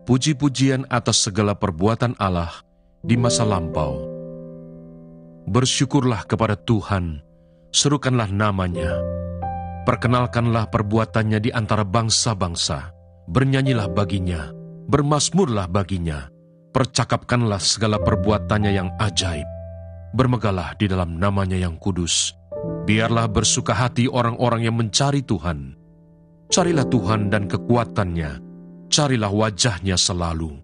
puji-pujian atas segala perbuatan Allah di masa lampau. Bersyukurlah kepada Tuhan, serukanlah namanya, perkenalkanlah perbuatannya di antara bangsa-bangsa, bernyanyilah baginya, bermazmurlah baginya, percakapkanlah segala perbuatannya yang ajaib, bermegahlah di dalam namanya yang kudus. Biarlah bersuka hati orang-orang yang mencari Tuhan. Carilah Tuhan dan kekuatannya, carilah wajahnya selalu.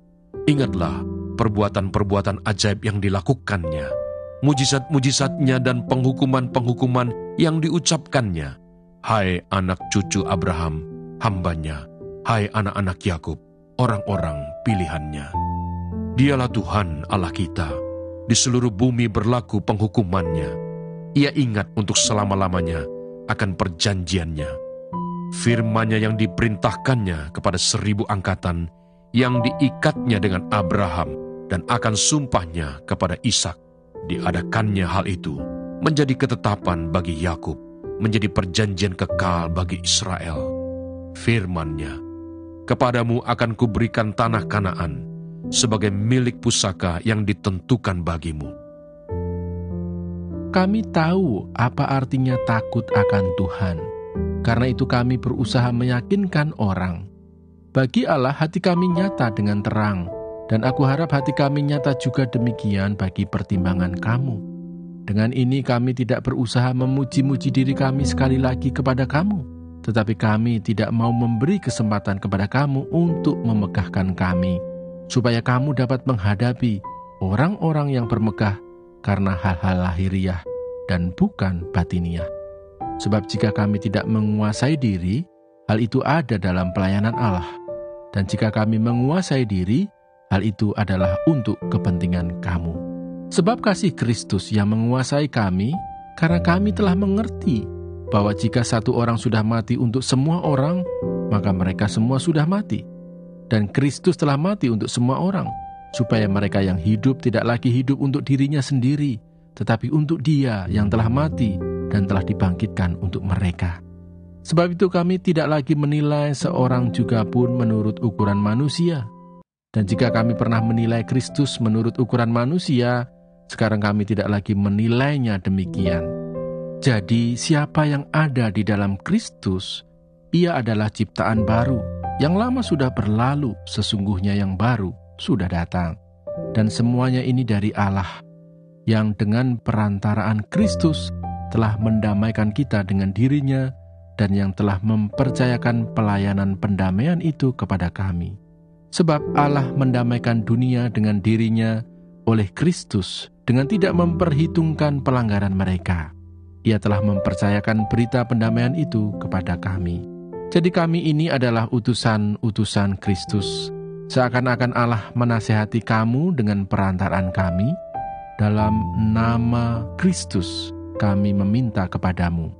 Ingatlah perbuatan-perbuatan ajaib yang dilakukannya, mujizat-mujizatnya dan penghukuman-penghukuman yang diucapkannya. Hai anak cucu Abraham, hambanya, hai anak-anak Yakub, orang-orang pilihannya. Dialah Tuhan Allah kita, di seluruh bumi berlaku penghukumannya. Ia ingat untuk selama-lamanya akan perjanjiannya. Firman-Nya yang diperintahkannya kepada 1000 angkatan, yang diikatnya dengan Abraham, dan akan sumpahnya kepada Ishak. Diadakannya hal itu menjadi ketetapan bagi Yakub, menjadi perjanjian kekal bagi Israel. Firman-Nya, kepadamu akan kuberikan tanah Kanaan sebagai milik pusaka yang ditentukan bagimu. Kami tahu apa artinya takut akan Tuhan. Karena itu kami berusaha meyakinkan orang. Bagi Allah hati kami nyata dengan terang, dan aku harap hati kami nyata juga demikian bagi pertimbangan kamu. Dengan ini kami tidak berusaha memuji-muji diri kami sekali lagi kepada kamu, tetapi kami tidak mau memberi kesempatan kepada kamu untuk memegahkan kami, supaya kamu dapat menghadapi orang-orang yang bermegah karena hal-hal lahiriah dan bukan batiniah. Sebab jika kami tidak menguasai diri, hal itu ada dalam pelayanan Allah. Dan jika kami menguasai diri, hal itu adalah untuk kepentingan kamu. Sebab kasih Kristus yang menguasai kami, karena kami telah mengerti bahwa jika satu orang sudah mati untuk semua orang, maka mereka semua sudah mati. Dan Kristus telah mati untuk semua orang, supaya mereka yang hidup tidak lagi hidup untuk dirinya sendiri, tetapi untuk Dia yang telah mati dan telah dibangkitkan untuk mereka. Sebab itu kami tidak lagi menilai seorang juga pun menurut ukuran manusia. Dan jika kami pernah menilai Kristus menurut ukuran manusia, sekarang kami tidak lagi menilainya demikian. Jadi siapa yang ada di dalam Kristus, ia adalah ciptaan baru. Yang lama sudah berlalu, sesungguhnya yang baru sudah datang. Dan semuanya ini dari Allah, yang dengan perantaraan Kristus telah mendamaikan kita dengan dirinya, dan yang telah mempercayakan pelayanan pendamaian itu kepada kami. Sebab Allah mendamaikan dunia dengan dirinya oleh Kristus, dengan tidak memperhitungkan pelanggaran mereka. Ia telah mempercayakan berita pendamaian itu kepada kami. Jadi kami ini adalah utusan-utusan Kristus, seakan-akan Allah menasihati kamu dengan perantaraan kami. Dalam nama Kristus kami meminta kepadamu,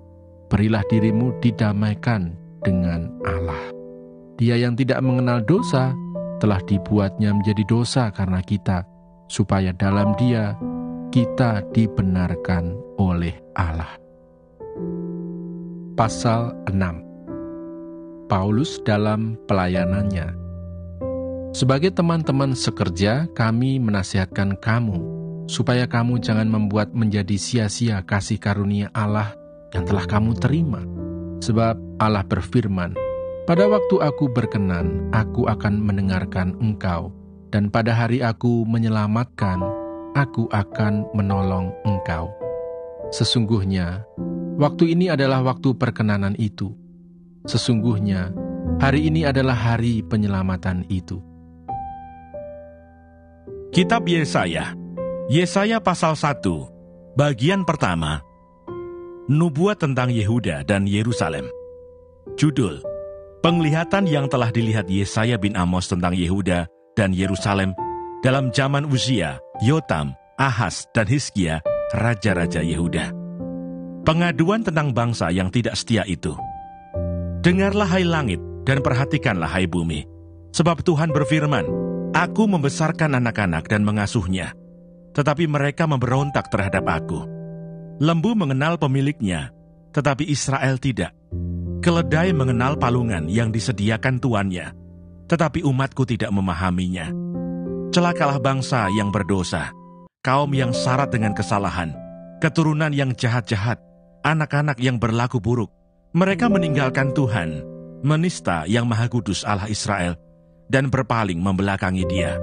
berilah dirimu didamaikan dengan Allah. Dia yang tidak mengenal dosa telah dibuatnya menjadi dosa karena kita, supaya dalam Dia kita dibenarkan oleh Allah. Pasal 6. Paulus dalam pelayanannya. Sebagai teman-teman sekerja, kami menasihatkan kamu, supaya kamu jangan membuat menjadi sia-sia kasih karunia Allah yang telah kamu terima. Sebab Allah berfirman, pada waktu aku berkenan, aku akan mendengarkan engkau, dan pada hari aku menyelamatkan, aku akan menolong engkau. Sesungguhnya, waktu ini adalah waktu perkenanan itu. Sesungguhnya, hari ini adalah hari penyelamatan itu. Kitab Yesaya pasal 1, bagian pertama. Nubuat tentang Yehuda dan Yerusalem. Judul: Penglihatan yang telah dilihat Yesaya bin Amos tentang Yehuda dan Yerusalem dalam zaman Uzia, Yotam, Ahaz, dan Hizkia, raja-raja Yehuda. Pengaduan tentang bangsa yang tidak setia itu. Dengarlah hai langit, dan perhatikanlah hai bumi. Sebab Tuhan berfirman, Aku membesarkan anak-anak dan mengasuhnya, tetapi mereka memberontak terhadap aku. Lembu mengenal pemiliknya, tetapi Israel tidak. Keledai mengenal palungan yang disediakan tuannya, tetapi umatku tidak memahaminya. Celakalah bangsa yang berdosa, kaum yang syarat dengan kesalahan, keturunan yang jahat-jahat, anak-anak yang berlaku buruk. Mereka meninggalkan Tuhan, menista yang Maha Kudus Allah Israel, dan berpaling membelakangi Dia.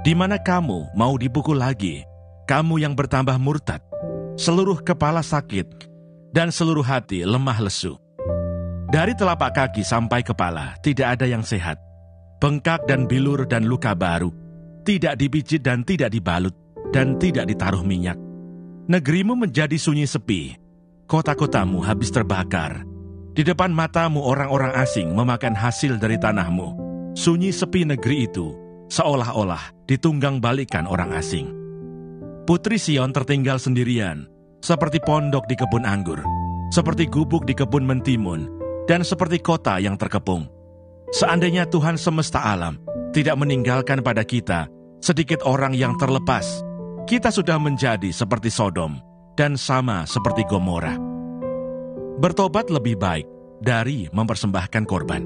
Di mana kamu mau dipukul lagi, kamu yang bertambah murtad, seluruh kepala sakit, dan seluruh hati lemah lesu. Dari telapak kaki sampai kepala tidak ada yang sehat, bengkak dan bilur dan luka baru, tidak dipijit dan tidak dibalut, dan tidak ditaruh minyak. Negerimu menjadi sunyi sepi, kota-kotamu habis terbakar. Di depan matamu orang-orang asing memakan hasil dari tanahmu. Sunyi sepi negeri itu, seolah-olah ditunggang balikan orang asing. Putri Sion tertinggal sendirian, seperti pondok di kebun anggur, seperti gubuk di kebun mentimun, dan seperti kota yang terkepung. Seandainya Tuhan semesta alam tidak meninggalkan pada kita sedikit orang yang terlepas, kita sudah menjadi seperti Sodom dan sama seperti Gomora. Bertobat lebih baik dari mempersembahkan korban.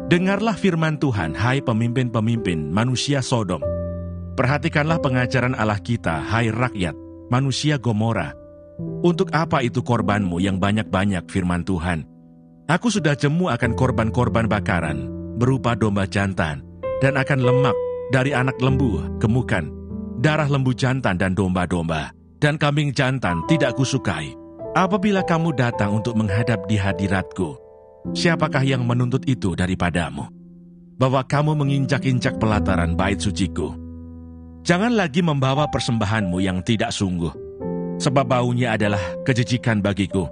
Dengarlah firman Tuhan, hai pemimpin-pemimpin manusia Sodom. Perhatikanlah pengajaran Allah kita, hai rakyat manusia Gomora. Untuk apa itu korbanmu yang banyak-banyak, firman Tuhan? Aku sudah jemu akan korban-korban bakaran berupa domba jantan, dan akan lemak dari anak lembu gemukan, darah lembu jantan dan domba-domba, dan kambing jantan tidak kusukai. Apabila kamu datang untuk menghadap di hadiratku, siapakah yang menuntut itu daripadamu? Bahwa kamu menginjak-injak pelataran bait suciku. Jangan lagi membawa persembahanmu yang tidak sungguh, sebab baunya adalah kejijikan bagiku.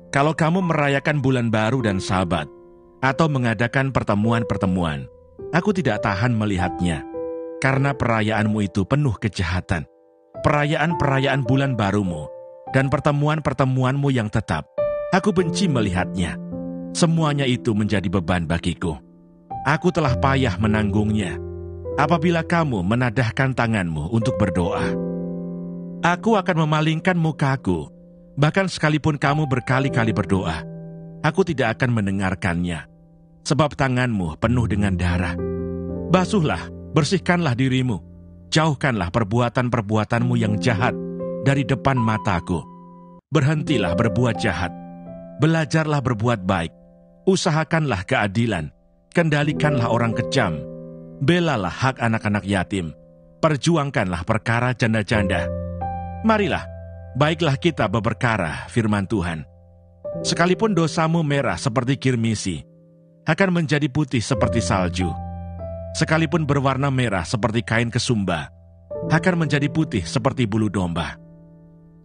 Kalau kamu merayakan bulan baru dan Sabat, atau mengadakan pertemuan-pertemuan, aku tidak tahan melihatnya, karena perayaanmu itu penuh kejahatan. Perayaan-perayaan bulan barumu dan pertemuan-pertemuanmu yang tetap, aku benci melihatnya. Semuanya itu menjadi beban bagiku. Aku telah payah menanggungnya. Apabila kamu menadahkan tanganmu untuk berdoa, aku akan memalingkan mukaku. Bahkan sekalipun kamu berkali-kali berdoa, aku tidak akan mendengarkannya. Sebab tanganmu penuh dengan darah. Basuhlah, bersihkanlah dirimu. Jauhkanlah perbuatan-perbuatanmu yang jahat dari depan mataku. Berhentilah berbuat jahat. Belajarlah berbuat baik. Usahakanlah keadilan. Kendalikanlah orang kejam. Belalah hak anak-anak yatim. Perjuangkanlah perkara janda-janda. Marilah, baiklah kita berperkara, firman Tuhan. Sekalipun dosamu merah seperti kirmisi, akan menjadi putih seperti salju. Sekalipun berwarna merah seperti kain kesumba, akan menjadi putih seperti bulu domba.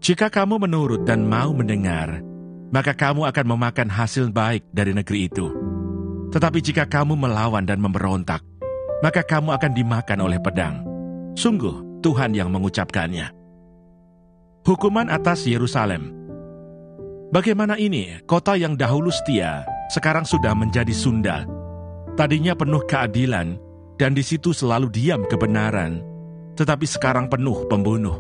Jika kamu menurut dan mau mendengar, maka kamu akan memakan hasil baik dari negeri itu. Tetapi jika kamu melawan dan memberontak, maka kamu akan dimakan oleh pedang. Sungguh Tuhan yang mengucapkannya. Hukuman atas Yerusalem. Bagaimana ini, kota yang dahulu setia, sekarang sudah menjadi sundal. Tadinya penuh keadilan, dan di situ selalu diam kebenaran, tetapi sekarang penuh pembunuh.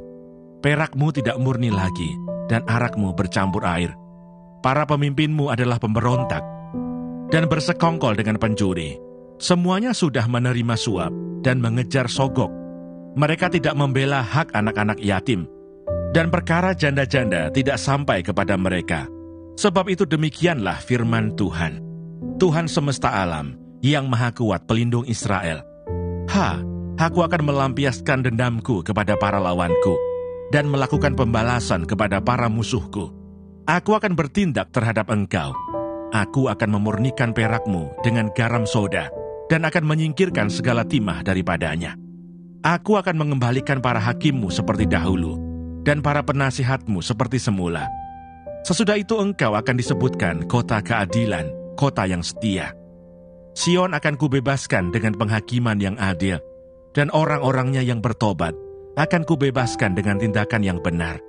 Perakmu tidak murni lagi, dan arakmu bercampur air. Para pemimpinmu adalah pemberontak, dan bersekongkol dengan pencuri. Semuanya sudah menerima suap, dan mengejar sogok. Mereka tidak membela hak anak-anak yatim, dan perkara janda-janda tidak sampai kepada mereka. Sebab itu demikianlah firman Tuhan, Tuhan semesta alam, yang maha kuat pelindung Israel. Aku akan melampiaskan dendamku kepada para lawanku, dan melakukan pembalasan kepada para musuhku. Aku akan bertindak terhadap engkau. Aku akan memurnikan perakmu dengan garam soda, dan akan menyingkirkan segala timah daripadanya. Aku akan mengembalikan para hakimmu seperti dahulu, dan para penasihatmu seperti semula. Sesudah itu engkau akan disebutkan kota keadilan, kota yang setia. Sion akan kubebaskan dengan penghakiman yang adil, dan orang-orangnya yang bertobat akan kubebaskan dengan tindakan yang benar.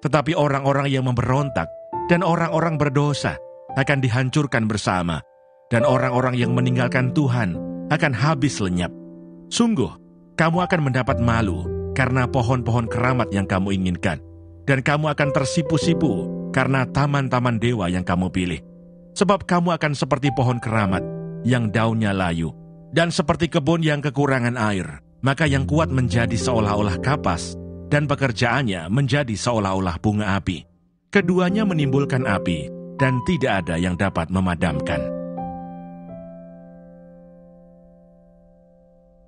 Tetapi orang-orang yang memberontak dan orang-orang berdosa akan dihancurkan bersama, dan orang-orang yang meninggalkan Tuhan akan habis lenyap. Sungguh, kamu akan mendapat malu karena pohon-pohon keramat yang kamu inginkan, dan kamu akan tersipu-sipu karena taman-taman dewa yang kamu pilih. Sebab kamu akan seperti pohon keramat yang daunnya layu, Dan seperti kebun yang kekurangan air, maka yang kuat menjadi seolah-olah kapas, dan pekerjaannya menjadi seolah-olah bunga api. Keduanya menimbulkan api, dan tidak ada yang dapat memadamkan.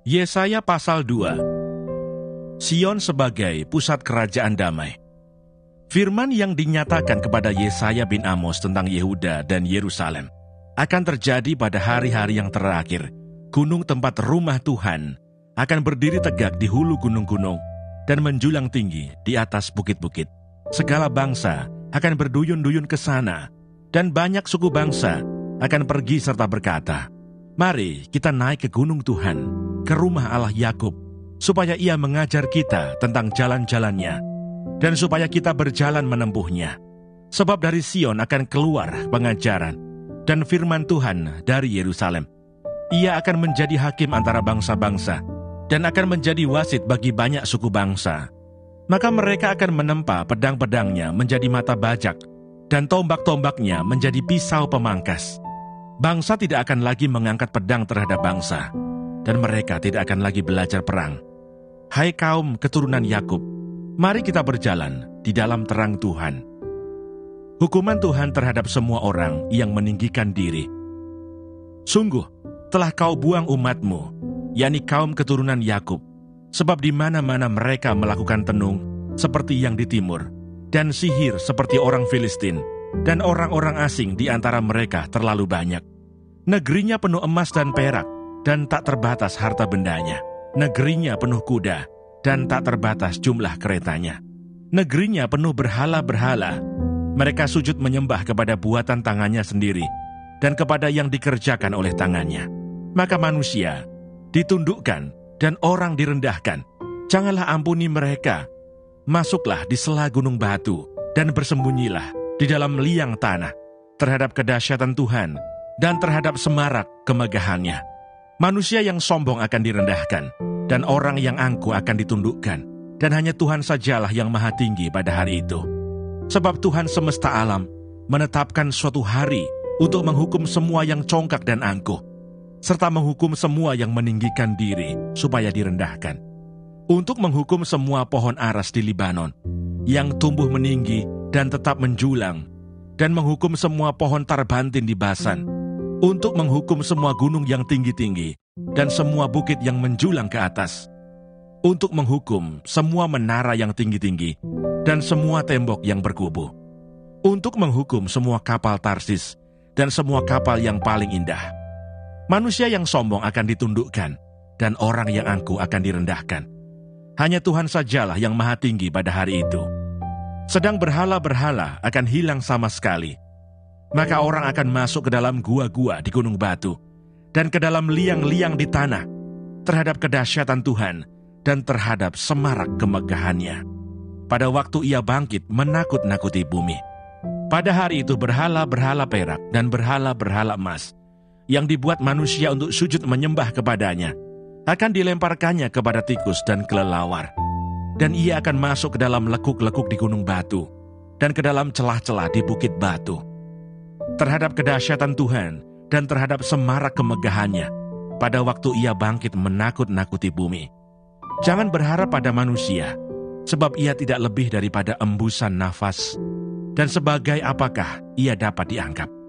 Yesaya pasal 2. Sion sebagai pusat kerajaan damai. Firman yang dinyatakan kepada Yesaya bin Amos tentang Yehuda dan Yerusalem akan terjadi pada hari-hari yang terakhir. Gunung tempat rumah Tuhan akan berdiri tegak di hulu gunung-gunung dan menjulang tinggi di atas bukit-bukit. Segala bangsa akan berduyun-duyun ke sana, dan banyak suku bangsa akan pergi serta berkata, "Mari kita naik ke gunung Tuhan, ke rumah Allah Yakub, supaya Ia mengajar kita tentang jalan-jalannya, dan supaya kita berjalan menempuhnya. Sebab dari Sion akan keluar pengajaran dan firman Tuhan dari Yerusalem. Ia akan menjadi hakim antara bangsa-bangsa, dan akan menjadi wasit bagi banyak suku bangsa. Maka mereka akan menempa pedang-pedangnya menjadi mata bajak, dan tombak-tombaknya menjadi pisau pemangkas. Bangsa tidak akan lagi mengangkat pedang terhadap bangsa, dan mereka tidak akan lagi belajar perang. Hai kaum keturunan Yakub, mari kita berjalan di dalam terang Tuhan. Hukuman Tuhan terhadap semua orang yang meninggikan diri. Sungguh, telah kau buang umatmu, yakni kaum keturunan Yakub, sebab di mana-mana mereka melakukan tenung seperti yang di timur, dan sihir seperti orang Filistin, dan orang-orang asing di antara mereka terlalu banyak. Negerinya penuh emas dan perak, dan tak terbatas harta bendanya. Negerinya penuh kuda, dan tak terbatas jumlah keretanya. Negerinya penuh berhala-berhala. Mereka sujud menyembah kepada buatan tangannya sendiri, dan kepada yang dikerjakan oleh tangannya. Maka manusia ditundukkan dan orang direndahkan. Janganlah ampuni mereka. Masuklah di sela gunung batu dan bersembunyilah di dalam liang tanah terhadap kedahsyatan Tuhan dan terhadap semarak kemegahannya. Manusia yang sombong akan direndahkan dan orang yang angkuh akan ditundukkan, dan hanya Tuhan sajalah yang maha tinggi pada hari itu. Sebab Tuhan semesta alam menetapkan suatu hari untuk menghukum semua yang congkak dan angkuh, serta menghukum semua yang meninggikan diri supaya direndahkan. Untuk menghukum semua pohon aras di Libanon yang tumbuh meninggi dan tetap menjulang, dan menghukum semua pohon tarbantin di Basan. Untuk menghukum semua gunung yang tinggi-tinggi dan semua bukit yang menjulang ke atas. Untuk menghukum semua menara yang tinggi-tinggi dan semua tembok yang berkubu. Untuk menghukum semua kapal Tarsis dan semua kapal yang paling indah. Manusia yang sombong akan ditundukkan, dan orang yang angkuh akan direndahkan. Hanya Tuhan sajalah yang maha tinggi pada hari itu. Sedang berhala-berhala akan hilang sama sekali. Maka orang akan masuk ke dalam gua-gua di gunung batu, dan ke dalam liang-liang di tanah, terhadap kedahsyatan Tuhan, dan terhadap semarak kemegahannya. Pada waktu Ia bangkit menakut-nakuti bumi. Pada hari itu berhala-berhala perak dan berhala-berhala emas yang dibuat manusia untuk sujud menyembah kepadanya akan dilemparkannya kepada tikus dan kelelawar. Dan ia akan masuk ke dalam lekuk-lekuk di gunung batu dan ke dalam celah-celah di bukit batu. Terhadap kedahsyatan Tuhan dan terhadap semarak kemegahannya pada waktu Ia bangkit menakut-nakuti bumi. Jangan berharap pada manusia, sebab ia tidak lebih daripada embusan nafas. Dan sebagai apakah ia dapat dianggap?